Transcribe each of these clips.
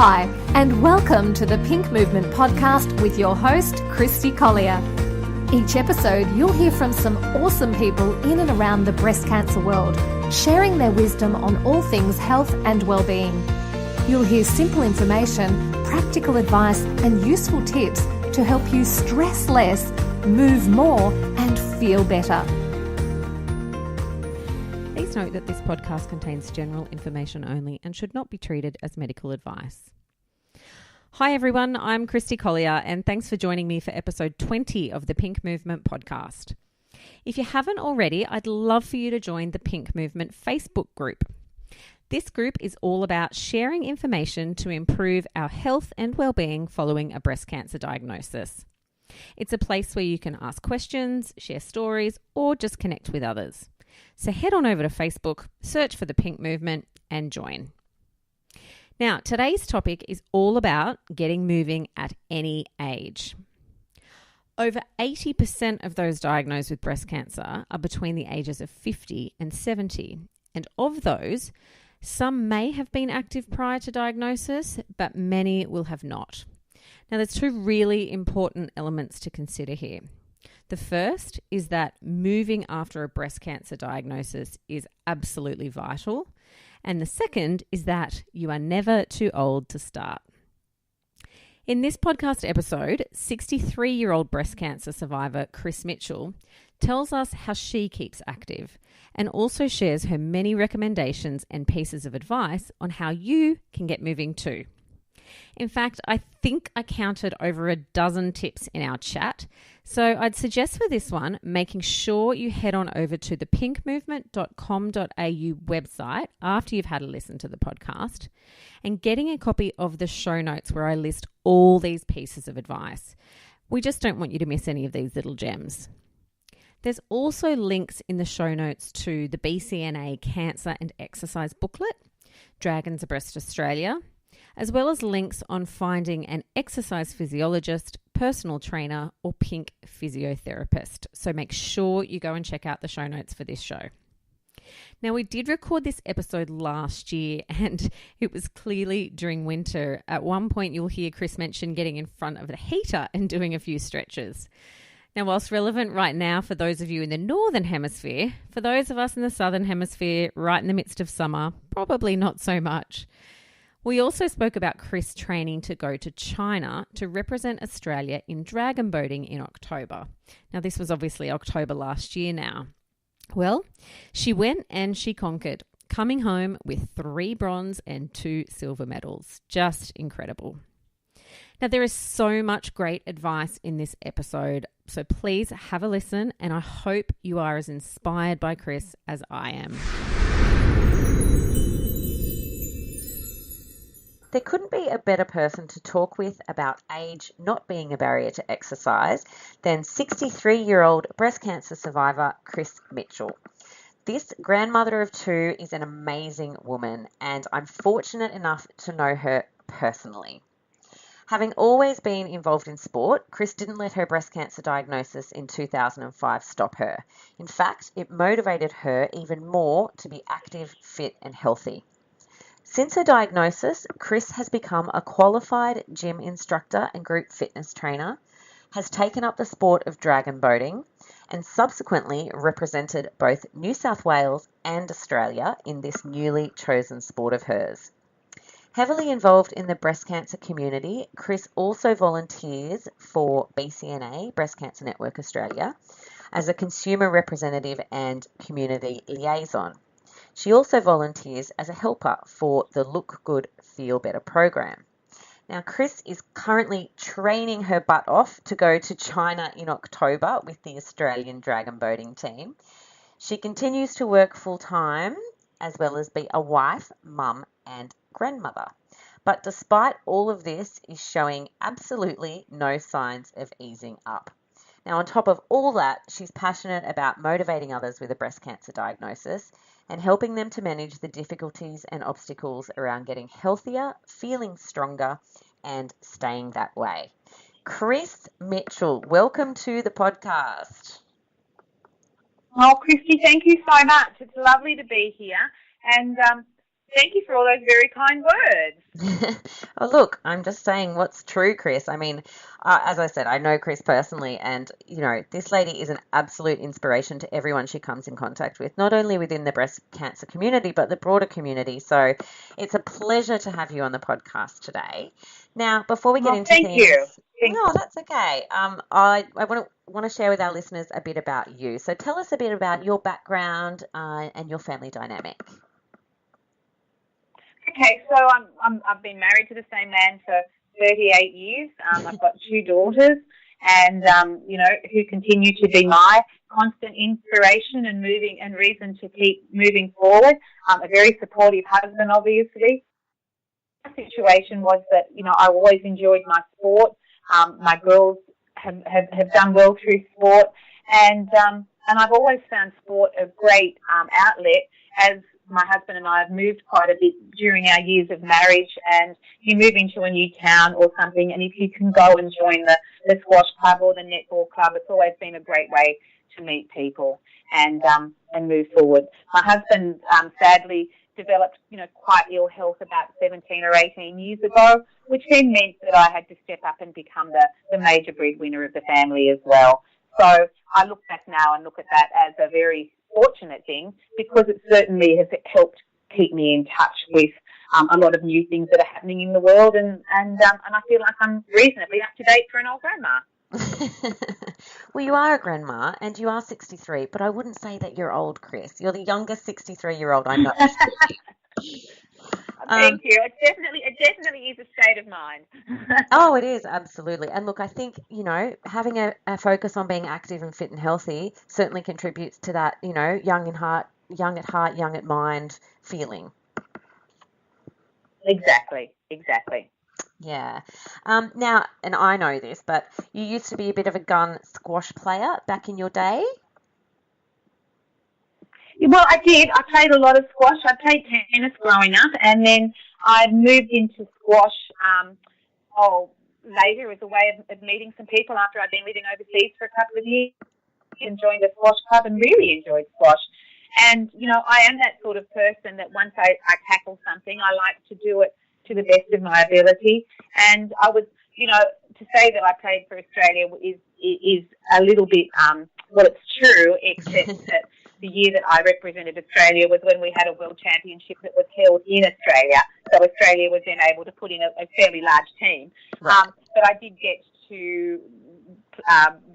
Hi, and welcome to the Pink Movement podcast with your host, Christy Collier. Each episode, you'll hear from some awesome people in and around the breast cancer world, sharing their wisdom on all things health and well-being. You'll hear simple information, practical advice, and useful tips to help you stress less, move more, and feel better. Please note that this podcast contains general information only and should not be treated as medical advice. Hi everyone, I'm Christy Collier and thanks for joining me for episode 20 of the Pink Movement podcast. If you haven't already, I'd love for you to join the Pink Movement Facebook group. This group is all about sharing information to improve our health and well-being following a breast cancer diagnosis. It's a place where you can ask questions, share stories, or just connect with others. So head on over to Facebook, search for the Pink Movement and join. Now, today's topic is all about getting moving at any age. Over 80% of those diagnosed with breast cancer are between the ages of 50 and 70. And of those, some may have been active prior to diagnosis, but many will have not. Now, there's two really important elements to consider here. The first is that moving after a breast cancer diagnosis is absolutely vital. And the second is that you are never too old to start. In this podcast episode, 63-year-old breast cancer survivor Chris Mitchell tells us how she keeps active and also shares her many recommendations and pieces of advice on how you can get moving too. In fact, I think I counted over a dozen tips in our chat. So I'd suggest for this one, making sure you head on over to the pinkmovement.com.au website after you've had a listen to the podcast and getting a copy of the show notes where I list all these pieces of advice. We just don't want you to miss any of these little gems. There's also links in the show notes to the BCNA Cancer and Exercise booklet, Dragons of Breast Australia, as well as links on finding an exercise physiologist, personal trainer, or pink physiotherapist. So make sure you go and check out the show notes for this show. Now, we did record this episode last year and it was clearly during winter. At one point, you'll hear Chris mention getting in front of the heater and doing a few stretches. Now, whilst relevant right now for those of you in the Northern Hemisphere, for those of us in the Southern Hemisphere right in the midst of summer, probably not so much. We also spoke about Chris training to go to China to represent Australia in dragon boating in October. Now, this was obviously October last year now. Well, she went and she conquered, coming home with 3 bronze and 2 silver medals. Just incredible. Now, there is so much great advice in this episode, so please have a listen, and I hope you are as inspired by Chris as I am. There couldn't be a better person to talk with about age not being a barrier to exercise than 63-year-old breast cancer survivor Chris Mitchell. This grandmother of 2 is an amazing woman, and I'm fortunate enough to know her personally. Having always been involved in sport, Chris didn't let her breast cancer diagnosis in 2005 stop her. In fact, it motivated her even more to be active, fit, and healthy. Since her diagnosis, Chris has become a qualified gym instructor and group fitness trainer, has taken up the sport of dragon boating, and subsequently represented both New South Wales and Australia in this newly chosen sport of hers. Heavily involved in the breast cancer community, Chris also volunteers for BCNA, Breast Cancer Network Australia, as a consumer representative and community liaison. She also volunteers as a helper for the Look Good, Feel Better program. Now, Chris is currently training her butt off to go to China in October with the Australian dragon boating team. She continues to work full-time as well as be a wife, mum and grandmother. But despite all of this, is showing absolutely no signs of easing up. Now, on top of all that, she's passionate about motivating others with a breast cancer diagnosis and helping them to manage the difficulties and obstacles around getting healthier, feeling stronger, and staying that way. Chris Mitchell, welcome to the podcast. Oh, Christy, thank you so much. It's lovely to be here. And Thank you for all those very kind words. Oh, look, I'm just saying what's true, Chris. I mean, as I said, I know Chris personally, and, this lady is an absolute inspiration to everyone she comes in contact with, not only within the breast cancer community, but the broader community. So it's a pleasure to have you on the podcast today. Now, before we get into thank things... you. No, that's okay. I want to share with our listeners a bit about you. So tell us a bit about your background and your family dynamic. Okay, so I've been married to the same man for 38 years. I've got 2 daughters, and who continue to be my constant inspiration and reason to keep moving forward. A very supportive husband, obviously. My situation was that I always enjoyed my sport. My girls have done well through sport, and I've always found sport a great outlet. As my husband and I have moved quite a bit during our years of marriage, and you move into a new town or something, and if you can go and join the squash club or the netball club, it's always been a great way to meet people and move forward. My husband sadly developed quite ill health about 17 or 18 years ago, which then meant that I had to step up and become the major breadwinner of the family as well. So I look back now and look at that as a very fortunate thing, because it certainly has helped keep me in touch with a lot of new things that are happening in the world, and I feel like I'm reasonably up to date for an old grandma. Well, you are a grandma and you are 63, but I wouldn't say that you're old, Chris. You're the youngest 63-year-old I know. Thank you. It definitely is a state of mind. Oh, it is, absolutely. And look, I think, having a focus on being active and fit and healthy certainly contributes to that, young at heart, young at mind feeling. Exactly. Yeah. Now, and I know this, but you used to be a bit of a gun squash player back in your day. Well, I did. I played a lot of squash. I played tennis growing up, and then I moved into squash later as a way of meeting some people after I'd been living overseas for a couple of years, and joined a squash club and really enjoyed squash. And, I am that sort of person that once I tackle something, I like to do it to the best of my ability. And I was, to say that I played for Australia is a little bit, it's true, except that the year that I represented Australia was when we had a world championship that was held in Australia. So Australia was then able to put in a fairly large team. Right. But I did get to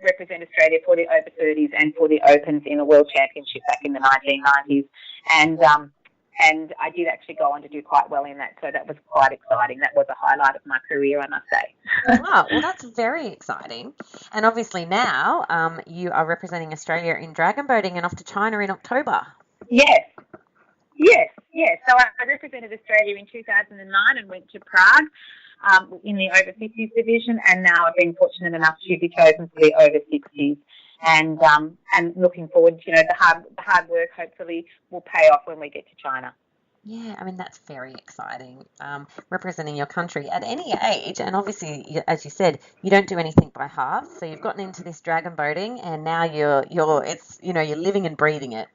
represent Australia for the over 30s and for the Opens in a world championship back in the 1990s. And I did actually go on to do quite well in that, so that was quite exciting. That was a highlight of my career, I must say. Wow, well, that's very exciting. And obviously now you are representing Australia in dragon boating and off to China in October. Yes. So I represented Australia in 2009 and went to Prague in the over 50s division, and now I've been fortunate enough to be chosen for the over 60s. And looking forward, the hard work hopefully will pay off when we get to China. Yeah, I mean, that's very exciting, representing your country at any age. And obviously, as you said, you don't do anything by half. So you've gotten into this dragon boating, and now you're living and breathing it.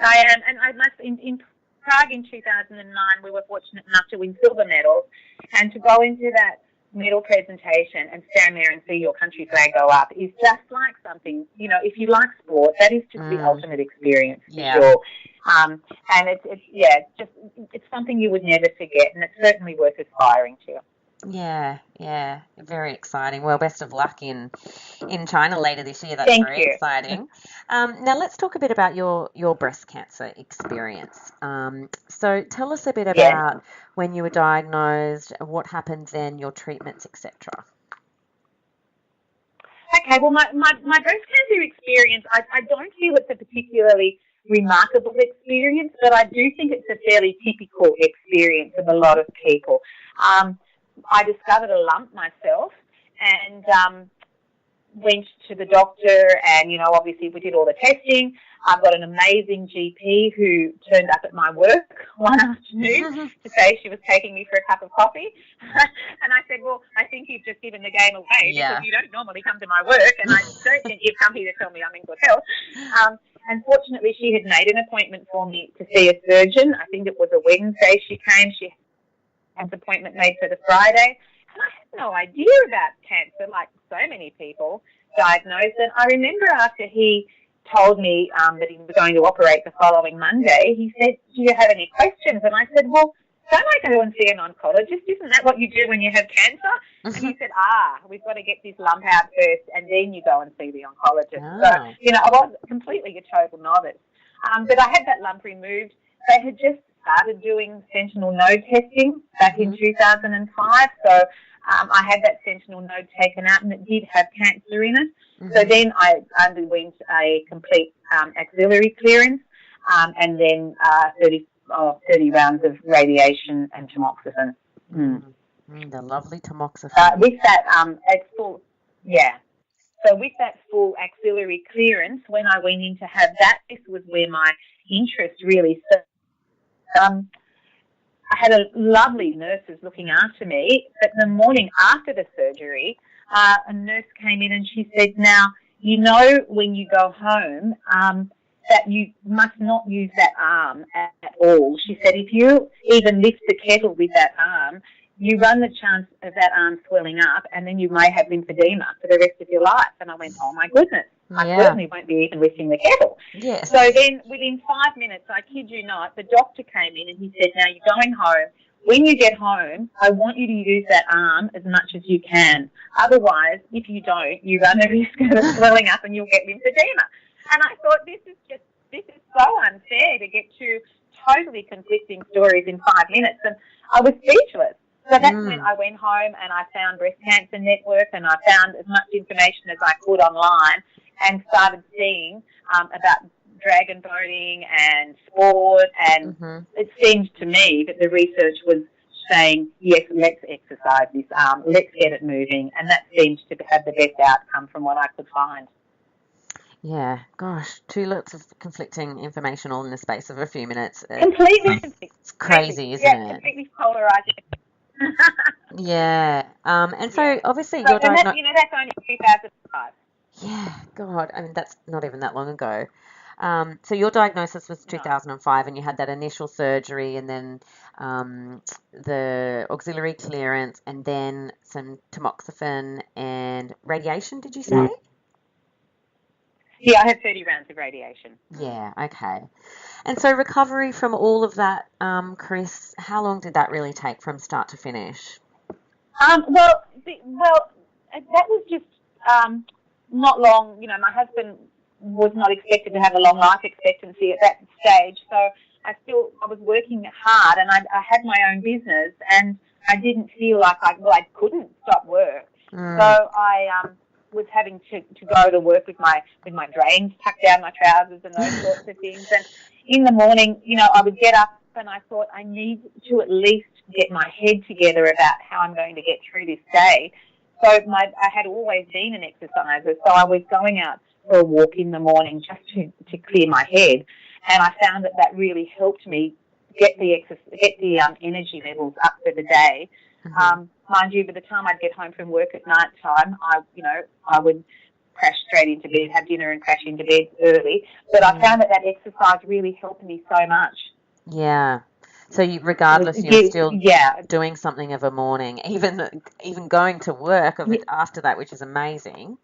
I am, and I must, in Prague in 2009, we were fortunate enough to win silver medals, and to go into that medal presentation and stand there and see your country flag go up is just like something, if you like sport, that is just the ultimate experience for sure. And it's something you would never forget, and it's certainly worth aspiring to. Yeah, very exciting. Well, best of luck in China later this year. That's Thank very you. exciting. Now let's talk a bit about your breast cancer experience. So tell us a bit about when you were diagnosed, what happened then, your treatments, etc. Okay, well, my breast cancer experience, I don't feel it's a particularly remarkable experience, but I do think it's a fairly typical experience of a lot of people. I discovered a lump myself and went to the doctor, and, obviously we did all the testing. I've got an amazing GP who turned up at my work one afternoon to say she was taking me for a cup of coffee. And I said, well, I think you've just given the game away because you don't normally come to my work, and I don't think you've come here to tell me I'm in good health. unfortunately, she had made an appointment for me to see a surgeon. I think it was a Wednesday she came. She had an appointment made for the Friday. And I had no idea about cancer, like so many people diagnosed. And I remember after he told me that he was going to operate the following Monday, he said, do you have any questions? And I said, well, don't I go and see an oncologist? Isn't that what you do when you have cancer? And he said, we've got to get this lump out first and then you go and see the oncologist. Oh. So, you know, I was completely a total novice. But I had that lump removed. They had just started doing sentinel node testing back in 2005. So I had that sentinel node taken out and it did have cancer in it. So then I underwent a complete axillary clearance and then 30 rounds of radiation and tamoxifen. The lovely tamoxifen. With that, it's full, So with that full axillary clearance, when I went in to have that, this was where my interest really started. I had a lovely nurses looking after me, but the morning after the surgery, a nurse came in and she said, now, you know when you go home that you must not use that arm at all. She said, if you even lift the kettle with that arm, you run the chance of that arm swelling up and then you may have lymphedema for the rest of your life. And I went, oh, my goodness, I certainly won't be even lifting the kettle. Yes. So then within 5 minutes, I kid you not, the doctor came in and he said, now you're going home. When you get home, I want you to use that arm as much as you can. Otherwise, if you don't, you run the risk of it swelling up and you'll get lymphedema. And I thought, this is so unfair to get two totally conflicting stories in 5 minutes. And I was speechless. So that's when I went home and I found Breast Cancer Network and I found as much information as I could online and started seeing about dragon boating and sport. And it seemed to me that the research was saying, yes, let's exercise this arm, let's get it moving. And that seemed to have the best outcome from what I could find. Yeah, gosh, two lots of conflicting information all in the space of a few minutes. Completely. It's crazy, isn't it? Completely polarizing. Yeah. And so obviously you're diagnosed. That's only 2005. Yeah, God, I mean, that's not even that long ago. So your diagnosis was 2005 and you had that initial surgery and then the auxiliary clearance and then some tamoxifen and radiation, did you say? Yeah, I had 30 rounds of radiation. Yeah, okay. And so recovery from all of that, Chris, how long did that really take from start to finish? Well, that was just not long. You know, my husband was not expected to have a long life expectancy at that stage, so I was working hard and I had my own business and I didn't feel like I couldn't stop work. So I was having to go to work with my drains tucked down my trousers and those sorts of things. And in the morning, you know, I would get up and I thought I need to at least get my head together about how I'm going to get through this day. So I had always been an exerciser, so I was going out for a walk in the morning just to clear my head. And I found that really helped me get the energy levels up for the day. Mind you, by the time I'd get home from work at night time, I would crash straight into bed, have dinner and crash into bed early. But I found that exercise really helped me so much. Yeah. So regardless, you're still doing something of a morning, even going to work after that, which is amazing.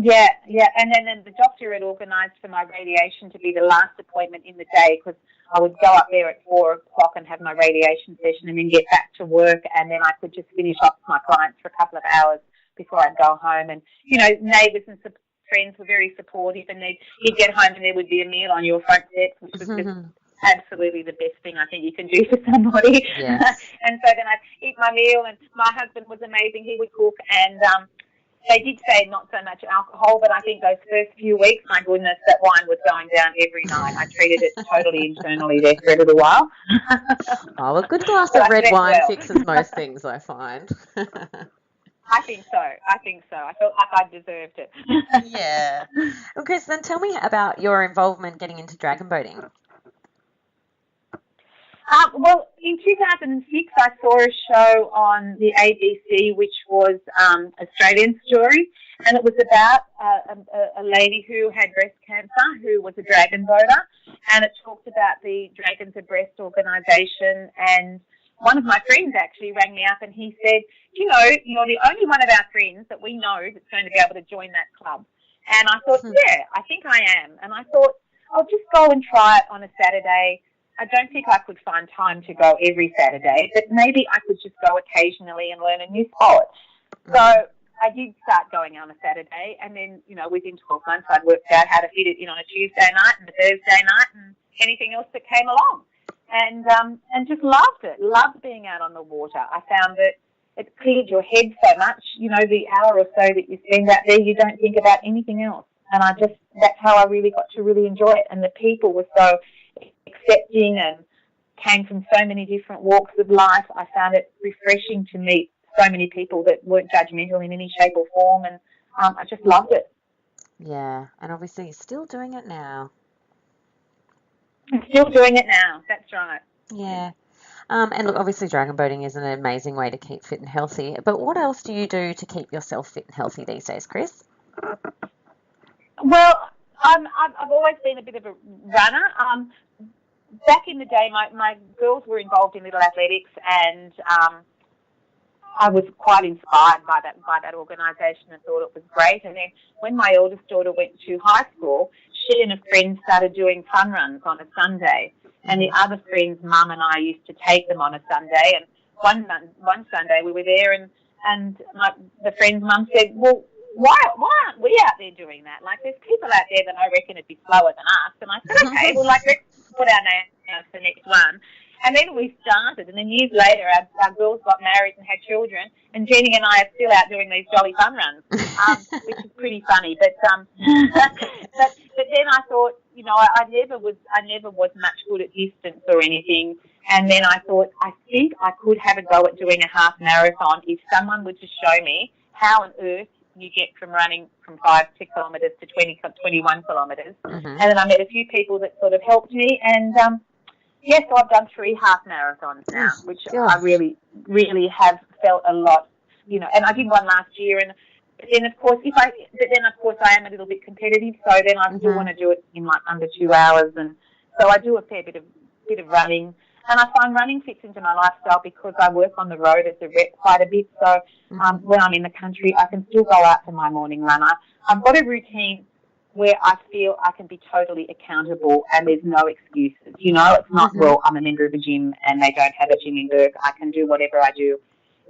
Yeah. And then the doctor had organised for my radiation to be the last appointment in the day because I would go up there at 4 o'clock and have my radiation session and then get back to work and then I could just finish off my clients for a couple of hours before I'd go home. And, you know, neighbours and friends were very supportive and you'd get home and there would be a meal on your front steps, which was just absolutely the best thing I think you can do for somebody. Yes. And so then I'd eat my meal and my husband was amazing. He would cook and they did say not so much alcohol, but I think those first few weeks, my goodness, that wine was going down every night. I treated it totally internally there for a little while. Oh, a good glass of red wine fixes most things, I find. I think so. I felt like I deserved it. Yeah. Well, Chris, then tell me about your involvement getting into dragon boating. Well, in 2006, I saw a show on the ABC, which was Australian Story, and it was about a lady who had breast cancer, who was a dragon boater, and it talked about the Dragons of Breast organisation. And one of my friends actually rang me up and he said, you know, you're the only one of our friends that we know that's going to be able to join that club. And I thought, yeah, I think I am. And I thought, I'll just go and try it on a Saturday. I don't think I could find time to go every Saturday, but maybe I could just go occasionally and learn a new sport. So I did start going on a Saturday, and then, you know, within 12 months I'd worked out how to fit it in on a Tuesday night and a Thursday night and anything else that came along. And just loved it, loved being out on the water. I found that it cleared your head so much, you know, the hour or so that you spend out there, you don't think about anything else. And that's how I really got to really enjoy it. And the people were so accepting and came from so many different walks of life. I found it refreshing to meet so many people that weren't judgmental in any shape or form, and I just loved it. Yeah, and obviously you're still doing it now. I'm still doing it now, that's right. Yeah. And look, obviously dragon boating is an amazing way to keep fit and healthy, but what else do you do to keep yourself fit and healthy these days, Chris? Well, I've always been a bit of a runner. Back in the day, my girls were involved in Little Athletics, and I was quite inspired by that organisation and thought it was great. And then when my eldest daughter went to high school, she and a friend started doing fun runs on a Sunday. And the other friend's mum and I used to take them on a Sunday. And one Sunday we were there, and the friend's mum said, well, why aren't we out there doing that? Like, there's people out there that I reckon would be slower than us. And I said, okay, well, like, let's put our name down for the next one. And then we started, and then years later, our girls got married and had children, and Jenny and I are still out doing these jolly fun runs, which is pretty funny. But then I thought, you know, I never was much good at distance or anything. And then I thought, I think I could have a go at doing a half marathon if someone would just show me how on earth you get from running from 5 kilometres to 21 kilometres. Mm-hmm. And then I met a few people that sort of helped me, and yes, so I've done 3 half marathons now, which I really, really have felt a lot, you know. And I did one last year, but then of course I am a little bit competitive, so then I still want to do it in like under 2 hours, and so I do a fair bit of running. And I find running fits into my lifestyle because I work on the road as a rep quite a bit. So when I'm in the country, I can still go out for my morning run. I've got a routine where I feel I can be totally accountable and there's no excuses. You know, it's not, well, I'm a member of a gym and they don't have a gym in Bourke. I can do whatever I do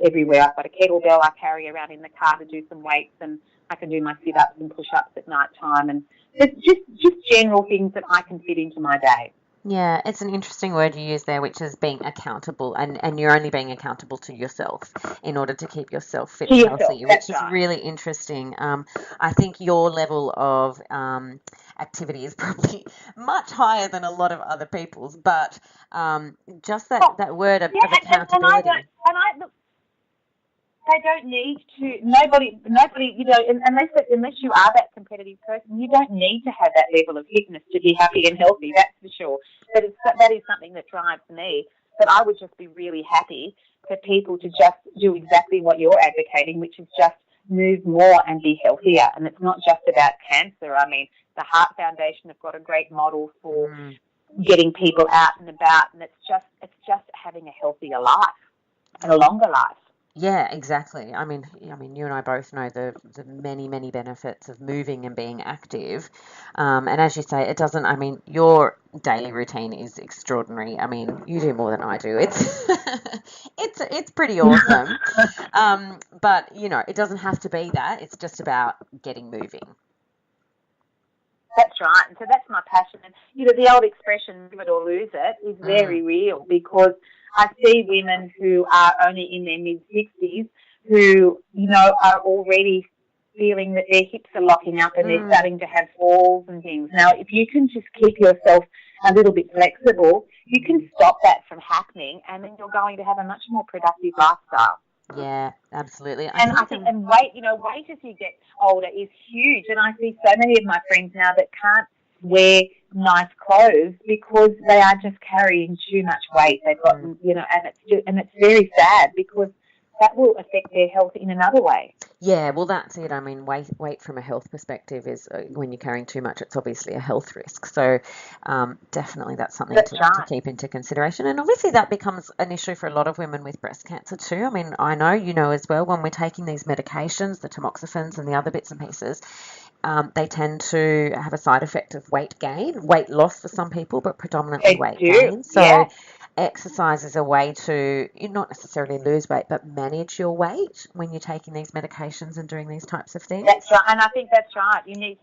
everywhere. I've got a kettlebell I carry around in the car to do some weights, and I can do my sit-ups and push-ups at night time. And it's just general things that I can fit into my day. Yeah, it's an interesting word you use there, which is being accountable, and you're only being accountable to yourself in order to keep yourself fit and healthy, which is really interesting. I think your level of activity is probably much higher than a lot of other people's, but just that word of accountability. They don't need to. Nobody. You know, unless you are that competitive person, you don't need to have that level of fitness to be happy and healthy. That's for sure. But that is something that drives me. But I would just be really happy for people to just do exactly what you're advocating, which is just move more and be healthier. And it's not just about cancer. I mean, the Heart Foundation have got a great model for getting people out and about, and it's just having a healthier life and a longer life. Yeah, exactly. I mean, you and I both know the many, many benefits of moving and being active. And as you say, your daily routine is extraordinary. I mean, you do more than I do. It's pretty awesome. But, you know, it doesn't have to be that. It's just about getting moving. That's right. And so that's my passion. And, you know, the old expression, live it or lose it, is very real, because I see women who are only in their mid-60s who, you know, are already feeling that their hips are locking up and they're starting to have falls and things. Now, if you can just keep yourself a little bit flexible, you can stop that from happening, and then you're going to have a much more productive lifestyle. Yeah, absolutely. And I think weight as you get older is huge. And I see so many of my friends now that can't wear nice clothes because they are just carrying too much weight. They've got, and it's very sad because that will affect their health in another way. Yeah, well, that's it. I mean, weight from a health perspective is when you're carrying too much, it's obviously a health risk. So definitely that's something to keep into consideration. And obviously that becomes an issue for a lot of women with breast cancer too. I mean, I know you know as well, when we're taking these medications, the tamoxifens and the other bits and pieces, they tend to have a side effect of weight gain, weight loss for some people, but predominantly weight gain. So exercise is a way to not necessarily lose weight, but manage your weight when you're taking these medications and doing these types of things. That's right, and I think that's right. You need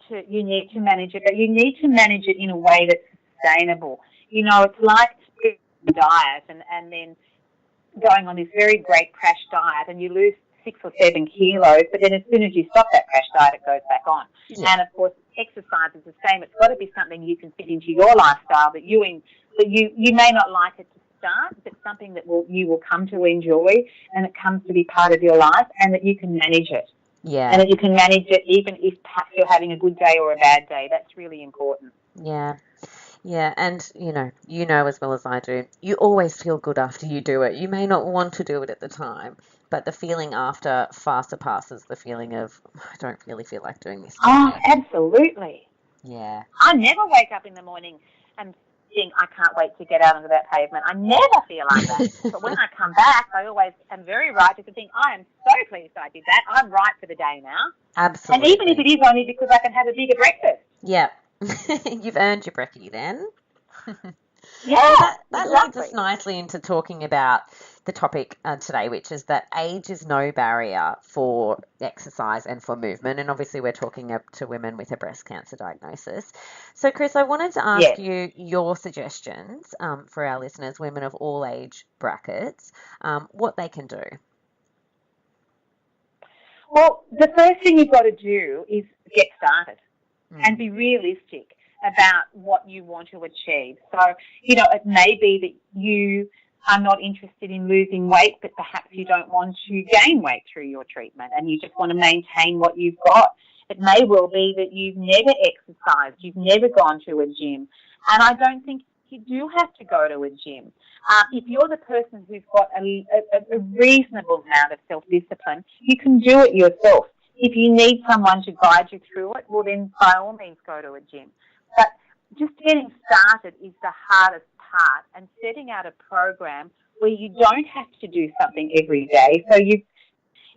to manage it, but you need to manage it in a way that's sustainable. It's like a diet and then going on this very great crash diet, and you lose 6 or 7 kilos, but then as soon as you stop that crash diet, it goes back on. Yeah. And of course, exercise is the same. It's got to be something you can fit into your lifestyle that you may not like it to start, but something that you will come to enjoy, and it comes to be part of your life, and that you can manage it. Yeah. And that you can manage it even if perhaps you're having a good day or a bad day. That's really important. Yeah. Yeah, and you know as well as I do, you always feel good after you do it. You may not want to do it at the time, but the feeling after far surpasses the feeling of, I don't really feel like doing this today. Oh, absolutely. Yeah. I never wake up in the morning and think, I can't wait to get out onto that pavement. I never feel like that. But when I come back, I always am very righteous and think, I am so pleased I did that. I'm right for the day now. Absolutely. And even if it is only because I can have a bigger breakfast. Yeah. You've earned your brekkie then. Yeah, that exactly. leads us nicely into talking about the topic today, which is that age is no barrier for exercise and for movement. And obviously we're talking to women with a breast cancer diagnosis. So, Chris, I wanted to ask you your suggestions for our listeners, women of all age brackets, what they can do. Well, the first thing you've got to do is get started and be realistic about what you want to achieve. So, it may be that you are not interested in losing weight, but perhaps you don't want to gain weight through your treatment and you just want to maintain what you've got. It may well be that you've never exercised, you've never gone to a gym, and I don't think you do have to go to a gym. If you're the person who's got a reasonable amount of self-discipline, you can do it yourself. If you need someone to guide you through it, well then by all means go to a gym. But just getting started is the hardest part, and setting out a program where you don't have to do something every day. So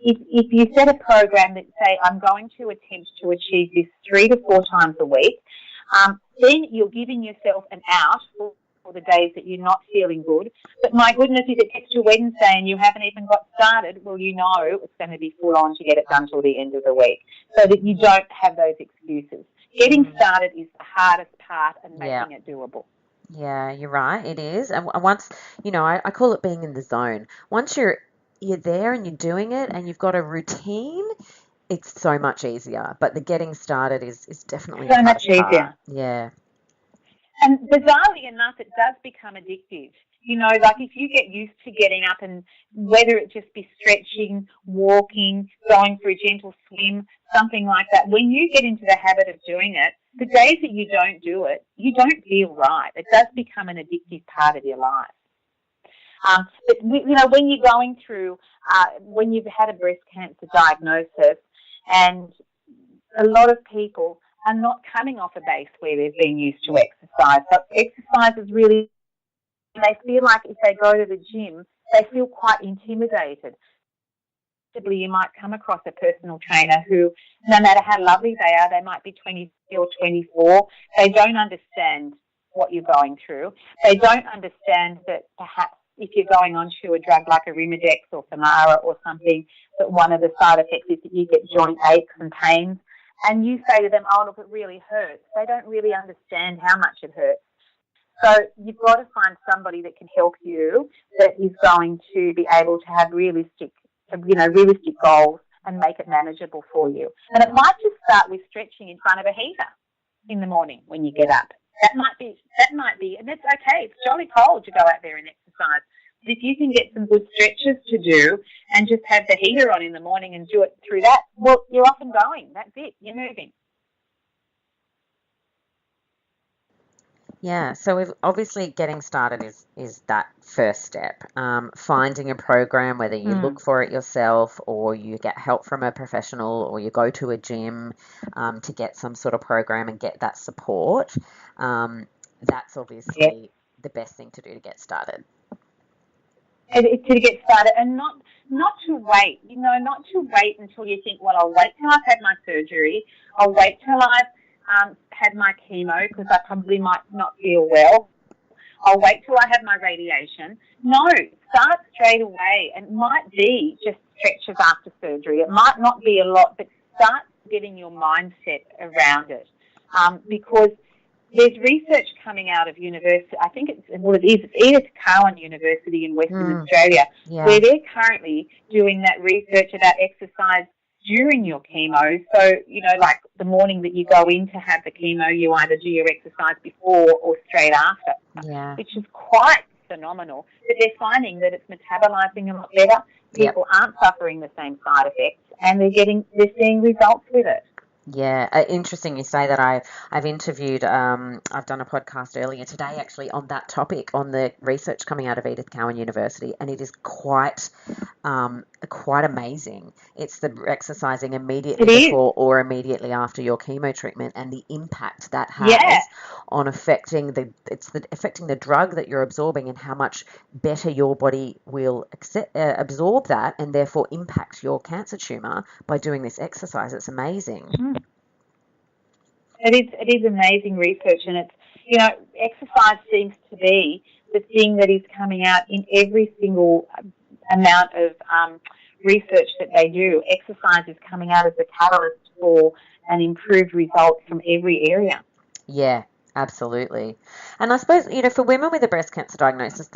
if you set a program that say, I'm going to attempt to achieve this 3 to 4 times a week, then you're giving yourself an out for the days that you're not feeling good. But my goodness, if it gets to Wednesday and you haven't even got started, well, it's going to be full on to get it done till the end of the week, so that you don't have those excuses. Getting started is the hardest part and making it doable. Yeah, you're right. It is. And once, I call it being in the zone. Once you're there and you're doing it and you've got a routine, it's so much easier. But the getting started is definitely so much easier. Yeah. And bizarrely enough, it does become addictive. Like if you get used to getting up, and whether it just be stretching, walking, going for a gentle swim, something like that, when you get into the habit of doing it, the days that you don't do it, you don't feel right. It does become an addictive part of your life. But, when you're going through, when you've had a breast cancer diagnosis, and a lot of people are not coming off a base where they've been used to exercise. So exercise is really, they feel like if they go to the gym, they feel quite intimidated. You might come across a personal trainer who, no matter how lovely they are, they might be 20 or 24, they don't understand what you're going through. They don't understand that perhaps if you're going on to a drug like a Rimadex or Femara or something, that one of the side effects is that you get joint aches and pains. And you say to them, oh, look, it really hurts. They don't really understand how much it hurts. So you've got to find somebody that can help you, that is going to be able to have realistic goals and make it manageable for you. And it might just start with stretching in front of a heater in the morning when you get up. That might be, and it's okay. It's jolly cold to go out there and exercise. But if you can get some good stretches to do and just have the heater on in the morning and do it through that, well, you're off and going. That's it. You're moving. Yeah, so we've obviously getting started is that first step. Finding a program, whether you look for it yourself or you get help from a professional or you go to a gym to get some sort of program and get that support. That's obviously the best thing to do to get started. To get started, and not to wait, not to wait until you think, well, I'll wait till I've had my surgery, I'll wait till I've had my chemo because I probably might not feel well, I'll wait till I have my radiation. No, start straight away. And it might be just stretches after surgery. It might not be a lot, but start getting your mindset around it. Because there's research coming out of university, I think it's Edith Cowan University in Western Australia, where they're currently doing that research about exercise during your chemo. So, like the morning that you go in to have the chemo, you either do your exercise before or straight after, which is quite phenomenal. But they're finding that it's metabolizing a lot better. People aren't suffering the same side effects, and they're seeing results with it. Yeah, interesting you say that. I've interviewed, I've done a podcast earlier today actually on that topic, on the research coming out of Edith Cowan University, and it is quite amazing. It's the exercising immediately before or immediately after your chemo treatment and the impact that has on affecting the drug that you're absorbing and how much better your body will absorb that and therefore impact your cancer tumor by doing this exercise. It's amazing. It is amazing research, and it's, exercise seems to be the thing that is coming out in every single amount of research that they do. Exercise is coming out as a catalyst for an improved result from every area. Yeah, absolutely. And I suppose, for women with a breast cancer diagnosis,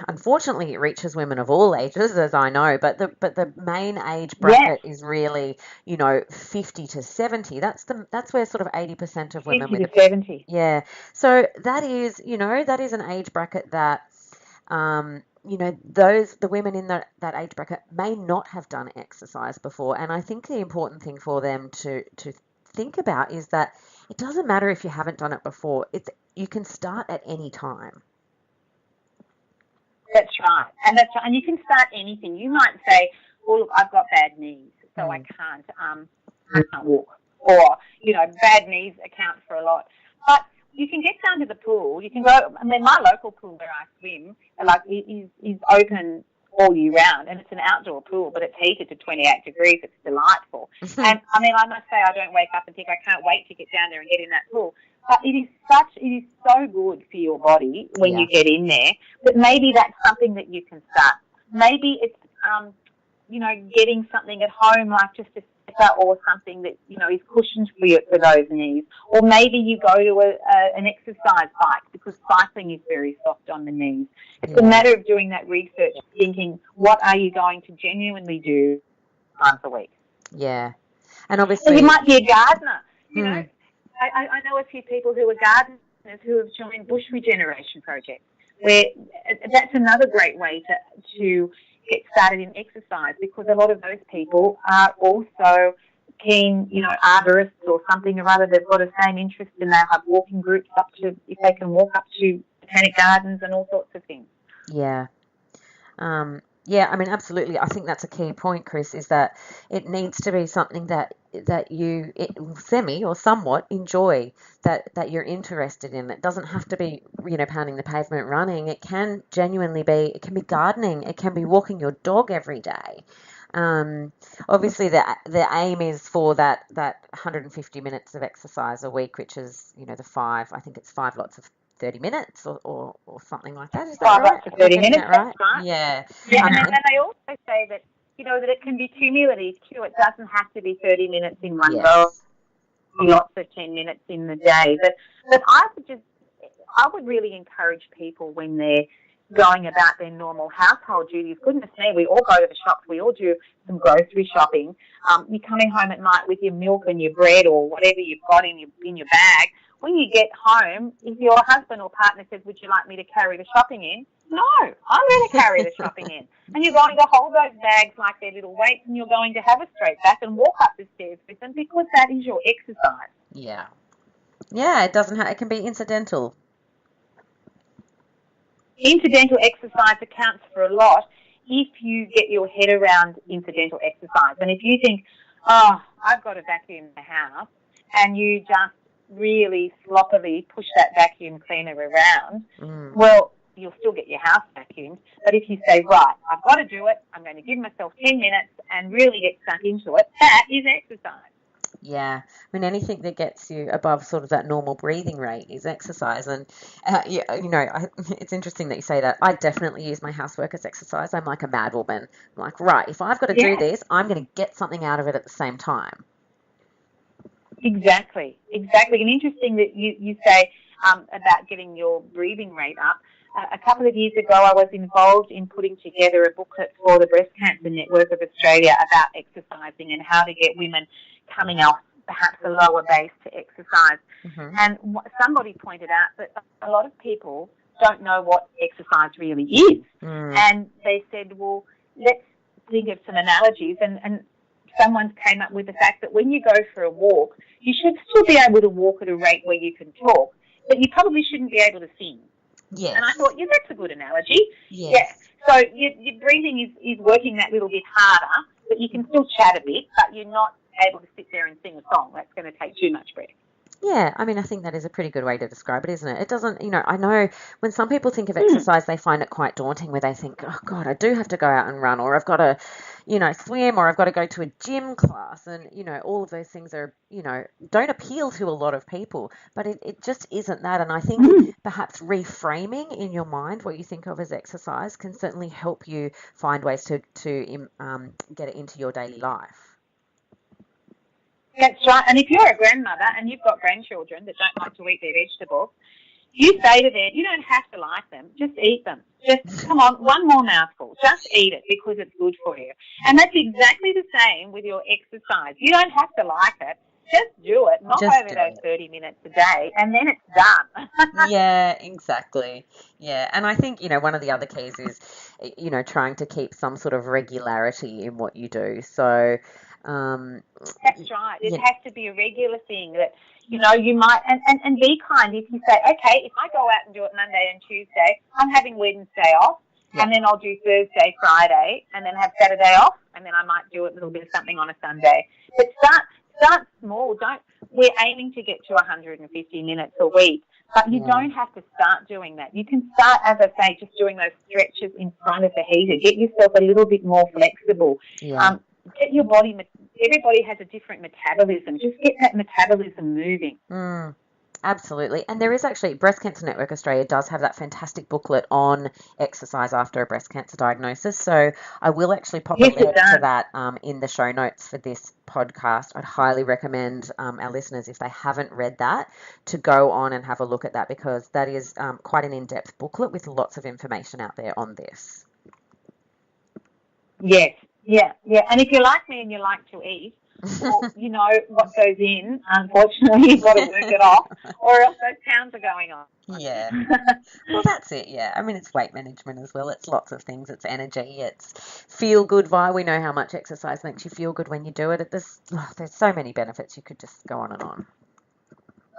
unfortunately it reaches women of all ages, as I know, but the main age bracket is really, 50 to 70. That's where sort of 80% of women 50 to 70. Yeah. So that is an age bracket that, the women in that age bracket may not have done exercise before. And I think the important thing for them to think about is that it doesn't matter if you haven't done it before. You can start at any time. That's right. And you can start anything. You might say, well, look, I've got bad knees, so I can't walk. Or, bad knees account for a lot. But you can get down to the pool. You can go, my local pool where I swim, is open all year round, and it's an outdoor pool, but it's heated to 28 degrees. It's delightful. And, I must say, I don't wake up and think I can't wait to get down there and get in that pool. But it is so good for your body when you get in there that maybe that's something that you can start. Maybe it's, getting something at home like just a stepper or something that, is cushioned for those knees. Or maybe you go to an exercise bike because cycling is very soft on the knees. It's a matter of doing that research, thinking, what are you going to genuinely do once a week? Yeah. And obviously... So you might be a gardener, I know a few people who are gardeners who have joined bush regeneration projects, where that's another great way to get started in exercise, because a lot of those people are also keen, arborists or something or other. They've got the same interest, and they have walking groups if they can walk up to botanic gardens and all sorts of things. Yeah. Absolutely. I think that's a key point, Chris, is that it needs to be something that you semi or somewhat enjoy, that you're interested in. It doesn't have to be, pounding the pavement running. It can genuinely be, it can be gardening. It can be walking your dog every day. Obviously the aim is for that 150 minutes of exercise a week, which is, I think it's 5 lots of 30 minutes or something like that. Is that 5 right? lots of 30 minutes, right? That's right. Yeah. And they also say that, that it can be cumulative too. It doesn't have to be 30 minutes in one go, lots of 10 minutes in the day. But I would really encourage people when they're going about their normal household duties. Goodness me, we all go to the shops. We all do some grocery shopping. You're coming home at night with your milk and your bread or whatever you've got in your bag. When you get home, if your husband or partner says, would you like me to carry the shopping in? No, I'm going to carry the shopping in. And you're going to hold those bags like they're little weights, and you're going to have a straight back and walk up the stairs with them, because that is your exercise. Yeah. Yeah, it doesn't it can be incidental. Incidental exercise accounts for a lot if you get your head around incidental exercise. And if you think, oh, I've got to vacuum the house, and you just really sloppily push that vacuum cleaner around, well, you'll still get your house vacuumed. But if you say, right, I've got to do it, I'm going to give myself 10 minutes and really get stuck into it, that is exercise. Yeah, I mean, anything that gets you above sort of that normal breathing rate is exercise. And, it's interesting that you say that. I definitely use my housework as exercise. I'm like a mad woman. I'm like, right, if I've got to do this, I'm going to get something out of it at the same time. Exactly. And interesting that you say about getting your breathing rate up. A couple of years ago, I was involved in putting together a booklet for the Breast Cancer Network of Australia about exercising and how to get women coming off perhaps a lower base to exercise. And somebody pointed out that a lot of people don't know what exercise really is. And they said, well, let's think of some analogies. And someone came up with the fact that when you go for a walk, you should still be able to walk at a rate where you can talk, but you probably shouldn't be able to sing. Yes. And I thought, yeah, that's a good analogy. Yes. Yeah. So your breathing is working that little bit harder, but you can still chat a bit, but you're not able to sit there and sing a song. That's going to take too much breath. Yeah, I mean, I think that is a pretty good way to describe it, isn't it? It doesn't, I know when some people think of exercise, they find it quite daunting where they think, oh, God, I do have to go out and run, or I've got to, swim, or I've got to go to a gym class. And, all of those things are, don't appeal to a lot of people, but it just isn't that. And I think perhaps reframing in your mind what you think of as exercise can certainly help you find ways to get it into your daily life. That's right. And if you're a grandmother and you've got grandchildren that don't like to eat their vegetables, you say to them, you don't have to like them, just eat them. Just, come on, one more mouthful. Just eat it because it's good for you. And that's exactly the same with your exercise. You don't have to like it. Just do it. Knock over those 30 minutes a day, and then it's done. Yeah, exactly. Yeah, and I think, one of the other keys is, trying to keep some sort of regularity in what you do. So, that's right. It has to be a regular thing that, you might, and be kind. If you say, okay, if I go out and do it Monday and Tuesday, I'm having Wednesday off, and then I'll do Thursday, Friday, and then have Saturday off, and then I might do a little bit of something on a Sunday. But start small. We're aiming to get to 150 minutes a week, but you don't have to start doing that. You can start, as I say, just doing those stretches in front of the heater. Get yourself a little bit more flexible. Yeah. Get your body, everybody has a different metabolism. Just get that metabolism moving. Absolutely. And there is actually, Breast Cancer Network Australia does have that fantastic booklet on exercise after a breast cancer diagnosis. So I will actually pop a link to that in the show notes for this podcast. I'd highly recommend our listeners, if they haven't read that, to go on and have a look at that, because that is quite an in-depth booklet with lots of information out there on this. Yes. Yeah. And if you're like me and you like to eat, well, you know what goes in, unfortunately, you've got to work it off, or else those pounds are going on. Yeah. Well, that's it, yeah. I mean, it's weight management as well. It's lots of things. It's energy. It's feel-good vibe. We know how much exercise makes you feel good when you do it. There's so many benefits. You could just go on and on.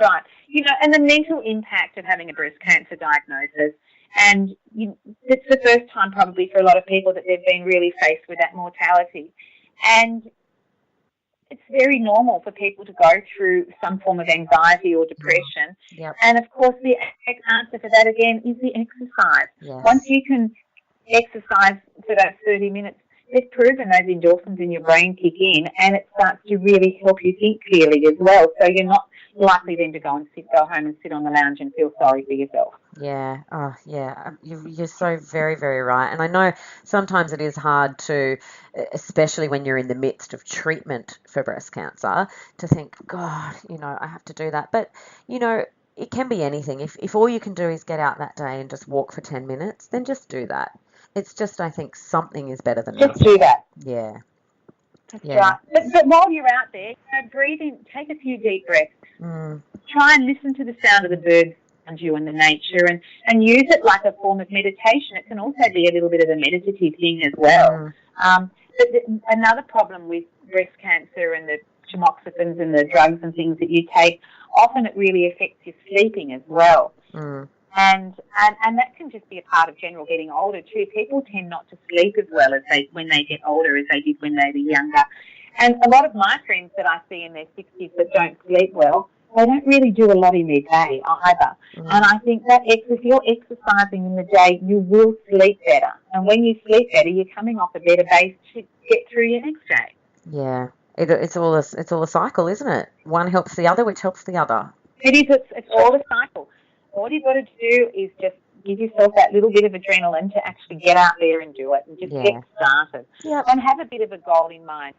Right. And the mental impact of having a breast cancer diagnosis. And it's the first time probably for a lot of people that they've been really faced with that mortality. And it's very normal for people to go through some form of anxiety or depression. Yep. And, of course, the answer for that, again, is the exercise. Yes. Once you can exercise for those 30 minutes, they've proven those endorphins in your brain kick in, and it starts to really help you think clearly as well. So you're not likely then to go home and sit on the lounge and feel sorry for yourself. Yeah. Oh, yeah. You're so very, very right. And I know sometimes it is hard to, especially when you're in the midst of treatment for breast cancer, to think, God, I have to do that. But, it can be anything. If all you can do is get out that day and just walk for 10 minutes, then just do that. It's just, I think, something is better than nothing. Just do that. Yeah. That's right. But while you're out there, breathe in, take a few deep breaths. Try and listen to the sound of the birds around you and the nature, and use it like a form of meditation. It can also be a little bit of a meditative thing as well. But another problem with breast cancer and the tamoxifen and the drugs and things that you take, often it really affects your sleeping as well. And that can just be a part of general getting older too. People tend not to sleep as well when they get older as they did when they were younger. And a lot of my friends that I see in their 60s that don't sleep well, they don't really do a lot in their day either. And I think that if you're exercising in the day, you will sleep better. And when you sleep better, you're coming off a better base to get through your next day. Yeah. It's all a cycle, isn't it? One helps the other, which helps the other. It is. It's all a cycle. All you've got to do is just give yourself that little bit of adrenaline to actually get out there and do it and just get started. Yep. And have a bit of a goal in mind.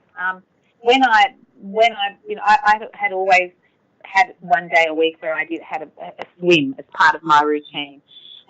When I had always had one day a week where I had a swim as part of my routine.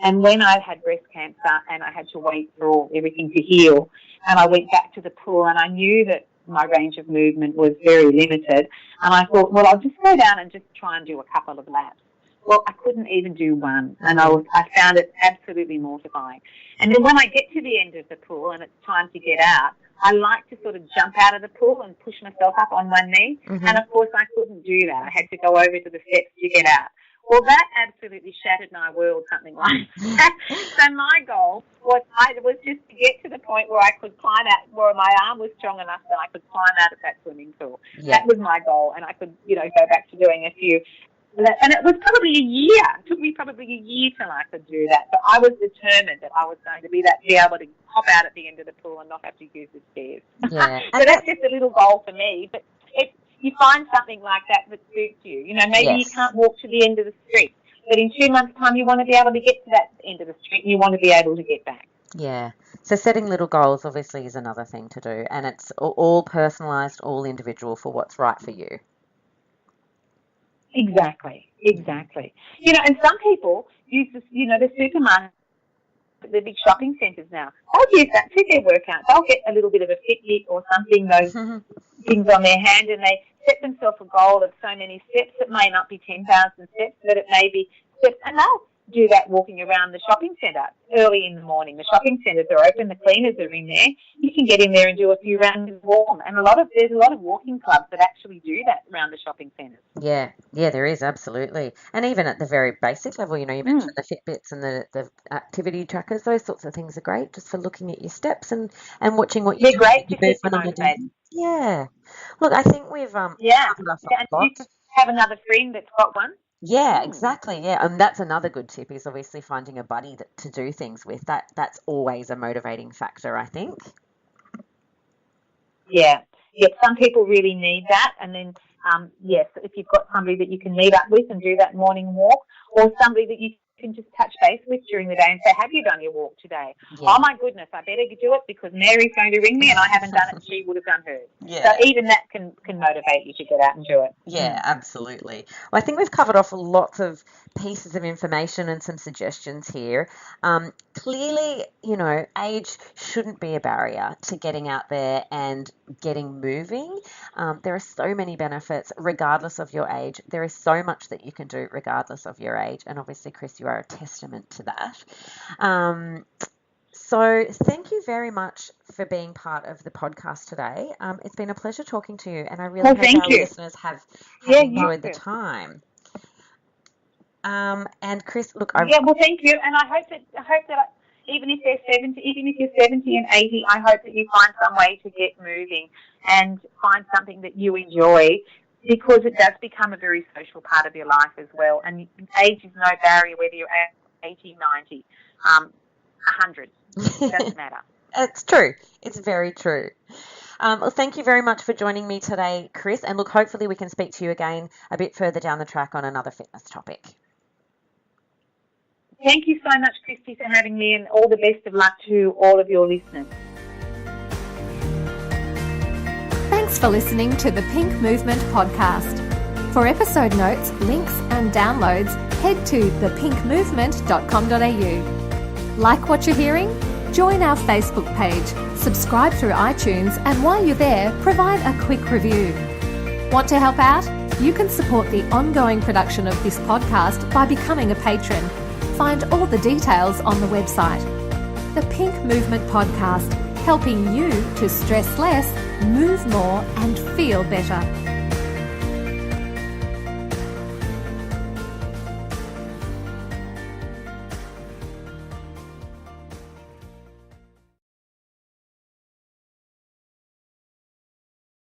And when I had breast cancer and I had to wait for everything to heal, and I went back to the pool and I knew that my range of movement was very limited, and I thought, well, I'll just go down and just try and do a couple of laps. Well, I couldn't even do one, and I found it absolutely mortifying. And then when I get to the end of the pool and it's time to get out, I like to sort of jump out of the pool and push myself up on one knee. And, of course, I couldn't do that. I had to go over to the steps to get out. Well, that absolutely shattered my world, something like that. So my goal was just to get to the point where I could climb out, where my arm was strong enough that I could climb out of that swimming pool. Yeah. That was my goal, and I could, go back to doing a few. And it was probably a year. It took me probably a year till I could do that. But I was determined that I was going to be able to hop out at the end of the pool and not have to use the stairs. Yeah. So that's just a little goal for me. But you find something like that suits you. Maybe you can't walk to the end of the street, but in 2 months' time you want to be able to get to that end of the street and you want to be able to get back. Yeah. So setting little goals obviously is another thing to do, and it's all personalised, all individual for what's right for you. Exactly. And some people use this, the supermarket, the big shopping centres now. They'll use that to their workout. They'll get a little bit of a Fitbit or something, those things on their hand, and they set themselves a goal of so many steps. It may not be 10,000 steps, but it may be steps, and they'll do that walking around the shopping centre early in the morning. The shopping centres are open, the cleaners are in there. You can get in there and do a few rounds of warm. And there's a lot of walking clubs that actually do that around the shopping centres. Yeah, there is, absolutely. And even at the very basic level, you mentioned the Fitbits and the activity trackers, those sorts of things are great just for looking at your steps and watching what you do. They're great to keep you motivated. Yeah. Look, I think we've and you have another friend that's got one. Yeah, exactly. Yeah, and that's another good tip is obviously finding a buddy to do things with. That's always a motivating factor, I think. Yeah. Some people really need that, and then if you've got somebody that you can meet up with and do that morning walk, or somebody that you can just touch base with during the day and say, have you done your walk today? Yeah. Oh my goodness, I better do it because Mary's going to ring me and I haven't done it and she would have done hers. Yeah. So even that can motivate you to get out and do it. Yeah, absolutely. Well, I think we've covered off lots of pieces of information and some suggestions here. Clearly, age shouldn't be a barrier to getting out there and getting moving. There are so many benefits regardless of your age. There is so much that you can do regardless of your age. And obviously, Chris, you are a testament to that. So thank you very much for being part of the podcast today. It's been a pleasure talking to you, and I really hope our listeners have enjoyed the time. And Chris, look, thank you, and I hope that even if you're 70 and 80, I hope that you find some way to get moving and find something that you enjoy, because it does become a very social part of your life as well. And age is no barrier, whether you're 80, 90, 100. It doesn't matter. It's true. It's very true. Well, thank you very much for joining me today, Chris. And look, hopefully we can speak to you again a bit further down the track on another fitness topic. Thank you so much, Christy, for having me, and all the best of luck to all of your listeners. Thanks for listening to the Pink Movement podcast. For episode notes, links and downloads, head to thepinkmovement.com.au. Like what you're hearing? Join our Facebook page, subscribe through iTunes, and while you're there, provide a quick review. Want to help out? You can support the ongoing production of this podcast by becoming a patron. Find all the details on the website. The Pink Movement Podcast, helping you to stress less, move more, and feel better.